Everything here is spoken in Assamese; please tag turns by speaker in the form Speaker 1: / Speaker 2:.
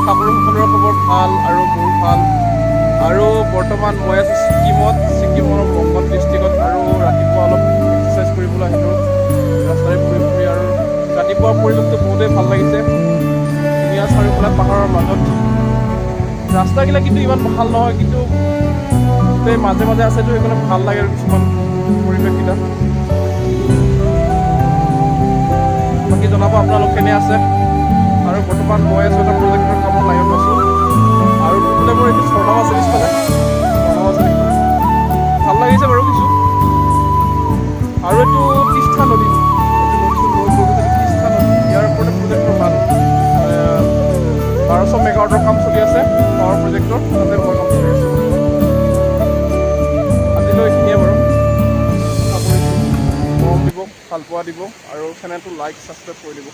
Speaker 1: আশা কৰোঁ সকলোৰে খবৰ ভাল আৰু মোৰ ভাল। আৰু বৰ্তমান মই আছোঁ ছিকিমৰ মংগল ডিষ্ট্ৰিক্টত। আৰু ৰাতিপুৱা অলপ এক্সাৰচাইজ কৰিবলৈ আহিলোঁ ৰাস্তাৰে ফুৰি ফুৰি। আৰু ৰাতিপুৱাৰ পৰিৱেশটো বহুতেই ভাল লাগিছে, ধুনীয়া চাৰিওফালে পাহাৰৰ মাজত। ৰাস্তাবিলাক কিন্তু ইমান ভাল নহয়, কিন্তু গোটেই মাজে মাজে আছেতো সেইকাৰণে ভাল লাগে আৰু কিছুমান পৰিৱেশকেইটা। বাকী জনাব আপোনালোক কেনে আছে। আৰু বৰ্তমান মই আছোঁ এটা প্ৰজেক্টৰ কামত লাইনত আছোঁ। আৰু দুফালে মোৰ এইটো ঝৰ্ণাও আছে, পিছফালে ঝৰ্ণাও আছে দেখিবলৈ ভাল লাগিছে বাৰু কিছু। আৰু এইটো তিষ্টা নদী, এইটো নদীটো নৈ বৈ গৈছে, তিষ্টা নদী। ইয়াৰ ওপৰতে প্ৰজেক্টৰ কাম 1200 মেগাৱাটৰ কাম চলি আছে, পাৱাৰ প্ৰজেক্টৰ, তাতে মই কাম কৰি আছোঁ। আজিলৈ এইখিনিয়ে বাৰু। আশা কৰিছোঁ মৰম দিব, ভাল পোৱা দিব আৰু চেনেলটো লাইক ছাবস্ক্ৰাইব কৰি দিব।